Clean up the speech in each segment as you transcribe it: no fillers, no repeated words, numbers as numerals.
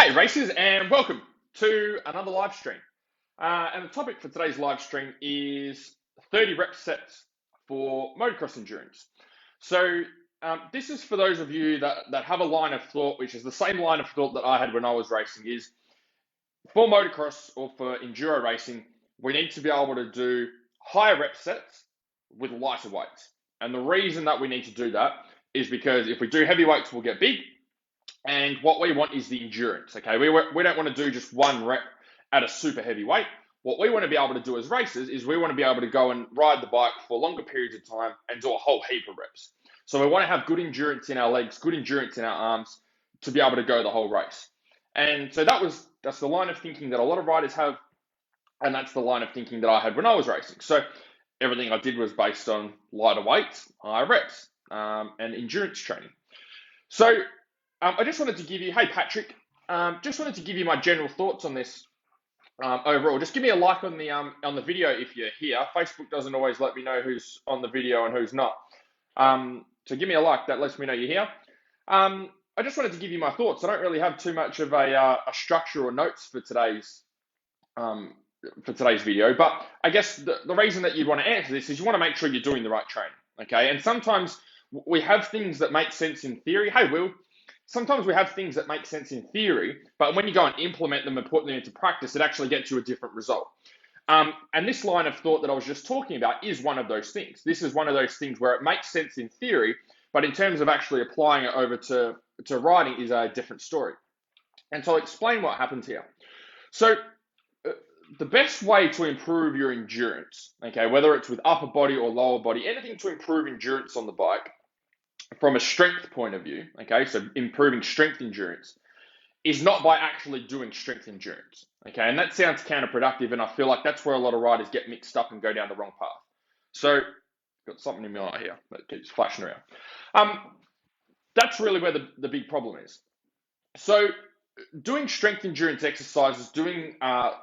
Hey racers, and welcome to another live stream. And the topic for today's live stream is 30 rep sets for motocross endurance. So this is for those of you that have a line of thought, which is the same line of thought that I had when I was racing, is for motocross or for enduro racing, we need to be able to do higher rep sets with lighter weights. And the reason that we need to do that is because if we do heavy weights, we'll get big. And what we want is the endurance, okay? We don't want to do just one rep at a super heavy weight. What we want to be able to do as racers is we want to be able to go and ride the bike for longer periods of time and do a whole heap of reps. So we want to have good endurance in our legs, good endurance in our arms to be able to go the whole race. And so that's the line of thinking that a lot of riders have, and that's the line of thinking that I had when I was racing. So everything I did was based on lighter weights, higher reps, and endurance training. So I just wanted to give you, hey Patrick, just wanted to give you my general thoughts on this overall. Just give me a like on the video if you're here. Facebook doesn't always let me know who's on the video and who's not. So give me a like, that lets me know you're here. I just wanted to give you my thoughts. I don't really have too much of a structure or notes for today's video, but I guess the reason that you'd want to answer this is you want to make sure you're doing the right training, okay? And sometimes we have things that make sense in theory. Hey, Will. Sometimes we have things that make sense in theory, but when you go and implement them and put them into practice, it actually gets you a different result. And this line of thought that I was just talking about is one of those things. This is one of those things where it makes sense in theory, but in terms of actually applying it over to riding is a different story. And so I'll explain what happens here. So the best way to improve your endurance, okay, whether it's with upper body or lower body, anything to improve endurance on the bike, from a strength point of view, okay, so improving strength endurance is not by actually doing strength endurance, okay, and that sounds counterproductive, and I feel like that's where a lot of riders get mixed up and go down the wrong path. So, got something in my eye here that keeps flashing around. That's really where the big problem is. So, doing strength endurance exercises, doing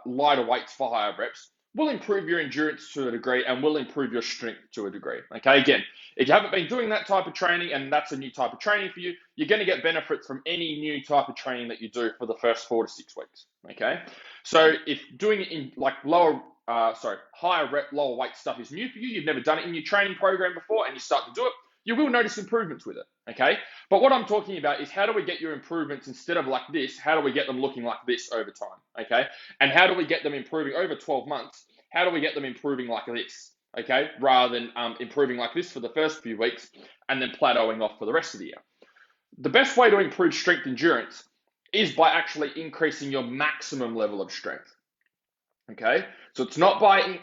lighter weights for higher reps, will improve your endurance to a degree and will improve your strength to a degree. Okay, again, if you haven't been doing that type of training and that's a new type of training for you, you're going to get benefits from any new type of training that you do for the first 4 to 6 weeks. Okay, so if doing it in like higher rep, lower weight stuff is new for you, you've never done it in your training program before, and you start to do it, you will notice improvements with it. Okay, but what I'm talking about is how do we get your improvements instead of like this, how do we get them looking like this over time, okay? And how do we get them improving over 12 months? How do we get them improving like this, okay? Rather than improving like this for the first few weeks and then plateauing off for the rest of the year. The best way to improve strength endurance is by actually increasing your maximum level of strength, okay? So it's not by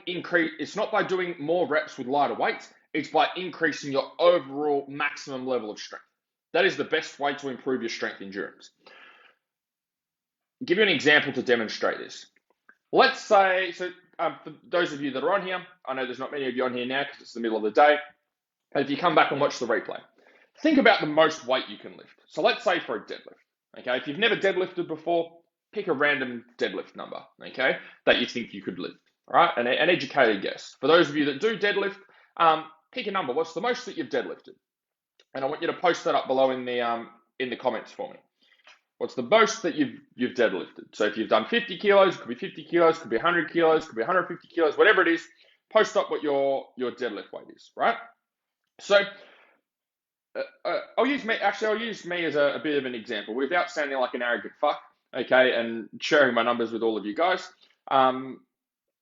doing more reps with lighter weights, it's by increasing your overall maximum level of strength. That is the best way to improve your strength endurance. I'll give you an example to demonstrate this. Let's say, for those of you that are on here, I know there's not many of you on here now because it's the middle of the day, but if you come back and watch the replay, think about the most weight you can lift. So let's say for a deadlift, okay? If you've never deadlifted before, pick a random deadlift number, okay, that you think you could lift, all right? An educated guess. For those of you that do deadlift, pick a number. What's the most that you've deadlifted? And I want you to post that up below in the comments for me. What's the most that you've deadlifted? So if you've done 50 kilos, could be 50 kilos, could be 100 kilos, could be 150 kilos, whatever it is, post up what your deadlift weight is, right? So I'll use me as a bit of an example without sounding like an arrogant fuck, okay, and sharing my numbers with all of you guys. I'm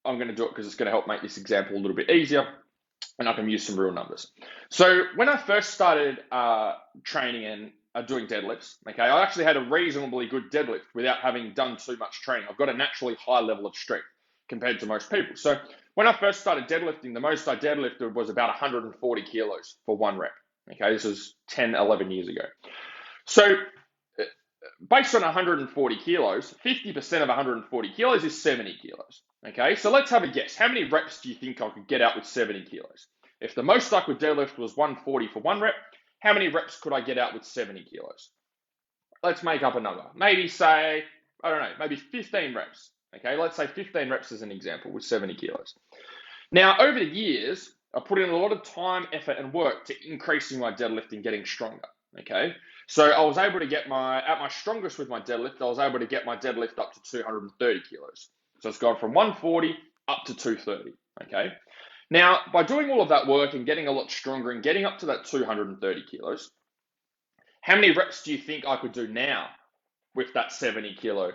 going to do it because it's going to help make this example a little bit easier, and I can use some real numbers. So when I first started training and doing deadlifts, okay, I actually had a reasonably good deadlift without having done too much training. I've got a naturally high level of strength compared to most people. So when I first started deadlifting, the most I deadlifted was about 140 kilos for one rep. Okay, this was 10, 11 years ago. So based on 140 kilos, 50% of 140 kilos is 70 kilos. Okay, so let's have a guess. How many reps do you think I could get out with 70 kilos? If the most I could deadlift was 140 for one rep, how many reps could I get out with 70 kilos? Let's make up a number. Maybe say, I don't know, maybe 15 reps. Okay, let's say 15 reps as an example with 70 kilos. Now, over the years, I put in a lot of time, effort, and work to increasing my deadlift and getting stronger. Okay, So I was able to get at my strongest with my deadlift, I was able to get my deadlift up to 230 kilos. So it's gone from 140 up to 230, okay? Now, by doing all of that work and getting a lot stronger and getting up to that 230 kilos, how many reps do you think I could do now with that 70 kilo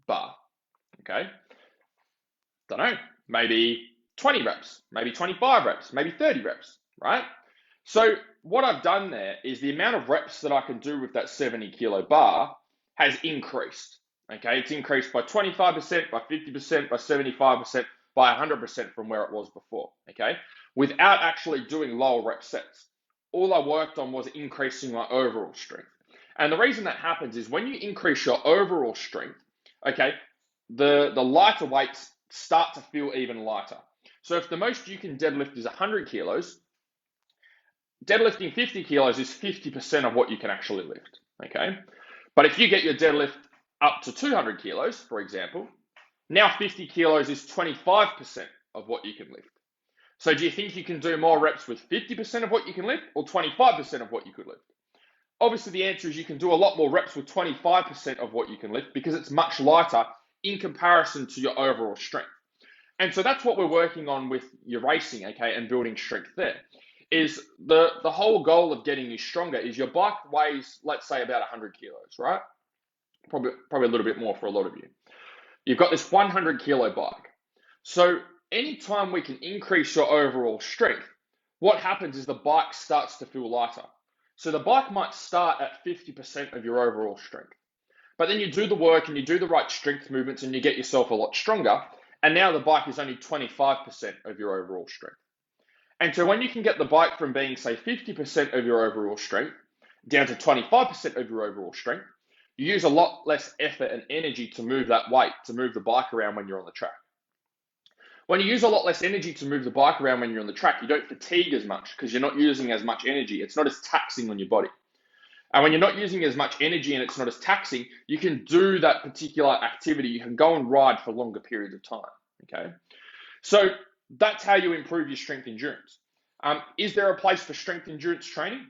bar? Okay, don't know, maybe 20 reps, maybe 25 reps, maybe 30 reps, right? So what I've done there is the amount of reps that I can do with that 70 kilo bar has increased. Okay, it's increased by 25%, by 50%, by 75%, by 100% from where it was before. Okay, without actually doing lower rep sets. All I worked on was increasing my overall strength. And the reason that happens is when you increase your overall strength, okay, the lighter weights start to feel even lighter. So if the most you can deadlift is 100 kilos, deadlifting 50 kilos is 50% of what you can actually lift, okay? But if you get your deadlift up to 200 kilos, for example, now 50 kilos is 25% of what you can lift. So do you think you can do more reps with 50% of what you can lift or 25% of what you could lift? Obviously, the answer is you can do a lot more reps with 25% of what you can lift because it's much lighter in comparison to your overall strength. And so that's what we're working on with your racing, okay, and building strength there. Is the whole goal of getting you stronger is your bike weighs, let's say, about 100 kilos, right? Probably a little bit more for a lot of you. You've got this 100 kilo bike. So anytime we can increase your overall strength, what happens is the bike starts to feel lighter. So the bike might start at 50% of your overall strength. But then you do the work and you do the right strength movements and you get yourself a lot stronger. And now the bike is only 25% of your overall strength. And so when you can get the bike from being, say, 50% of your overall strength down to 25% of your overall strength, you use a lot less effort and energy to move that weight, to move the bike around when you're on the track. When you use a lot less energy to move the bike around when you're on the track, you don't fatigue as much because you're not using as much energy. It's not as taxing on your body. And when you're not using as much energy and it's not as taxing, you can do that particular activity. You can go and ride for longer periods of time, okay? So that's how you improve your strength endurance. Is there a place for strength endurance training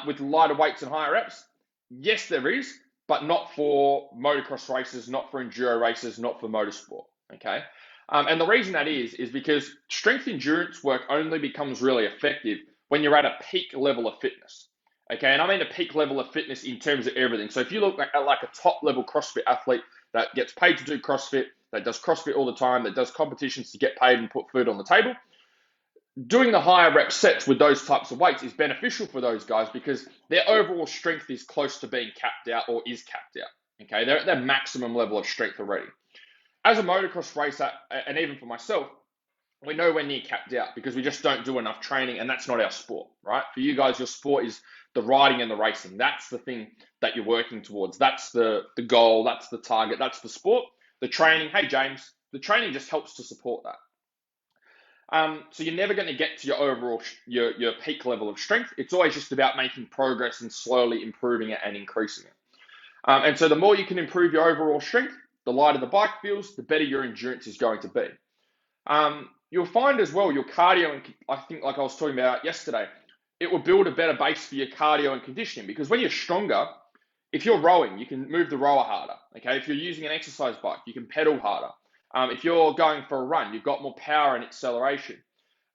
with lighter weights and higher reps? Yes, there is, but not for motocross races, not for enduro races, not for motorsport, okay? And the reason that is because strength endurance work only becomes really effective when you're at a peak level of fitness, okay? And I mean a peak level of fitness in terms of everything. So if you look at like a top level CrossFit athlete that gets paid to do CrossFit, that does CrossFit all the time, that does competitions to get paid and put food on the table, doing the higher rep sets with those types of weights is beneficial for those guys because their overall strength is close to being capped out or is capped out, okay? They're at their maximum level of strength already. As a motocross racer, and even for myself, we know we're near capped out because we just don't do enough training, and that's not our sport, right? For you guys, your sport is the riding and the racing. That's the thing that you're working towards. That's the goal. That's the target. That's the sport. The training, hey, James, the training just helps to support that. So you're never going to get to your overall, your peak level of strength. It's always just about making progress and slowly improving it and increasing it. And so the more you can improve your overall strength, the lighter the bike feels, the better your endurance is going to be. You'll find as well your cardio, and I think like I was talking about yesterday, it will build a better base for your cardio and conditioning because when you're stronger, if you're rowing, you can move the rower harder. Okay, if you're using an exercise bike, you can pedal harder. If you're going for a run, you've got more power and acceleration.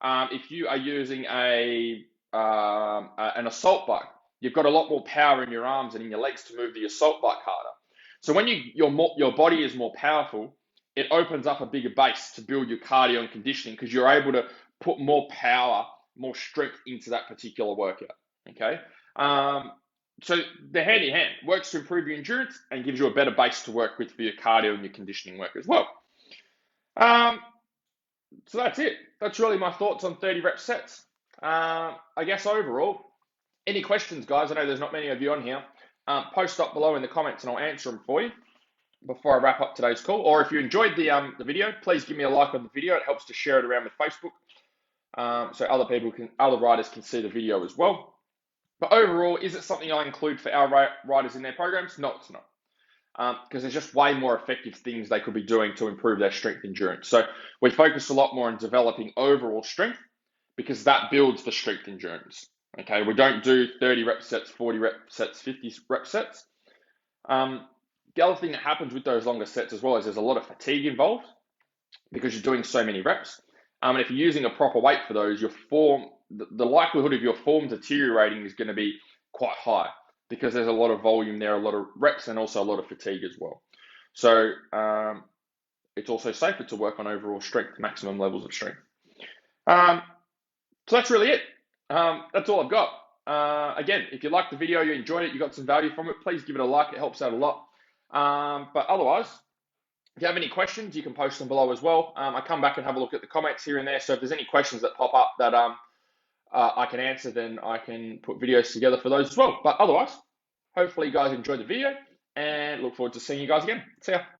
If you are using an assault bike, you've got a lot more power in your arms and in your legs to move the assault bike harder. So when your body is more powerful, it opens up a bigger base to build your cardio and conditioning because you're able to put more power, more strength into that particular workout, okay? So they're hand in hand. Works to improve your endurance and gives you a better base to work with for your cardio and your conditioning work as well. So that's it. That's really my thoughts on 30 rep sets. I guess overall, any questions, guys? I know there's not many of you on here. Post up below in the comments and I'll answer them for you before I wrap up today's call. Or if you enjoyed the video, please give me a like on the video. It helps to share it around with Facebook so other riders can see the video as well. But overall, is it something I include for our riders in their programs? No, it's not. Because there's just way more effective things they could be doing to improve their strength endurance. So we focus a lot more on developing overall strength because that builds the strength endurance. Okay, we don't do 30 rep sets, 40 rep sets, 50 rep sets. The other thing that happens with those longer sets as well is there's a lot of fatigue involved because you're doing so many reps. And if you're using a proper weight for those, the likelihood of your form deteriorating is going to be quite high because there's a lot of volume there, a lot of reps, and also a lot of fatigue as well. So it's also safer to work on overall strength, maximum levels of strength. So that's really it. That's all I've got. Again, if you liked the video, you enjoyed it, you got some value from it, please give it a like. It helps out a lot. But otherwise, if you have any questions, you can post them below as well. I come back and have a look at the comments here and there. So if there's any questions that pop up that I can answer, then I can put videos together for those as well. But otherwise, hopefully you guys enjoyed the video and look forward to seeing you guys again. See ya.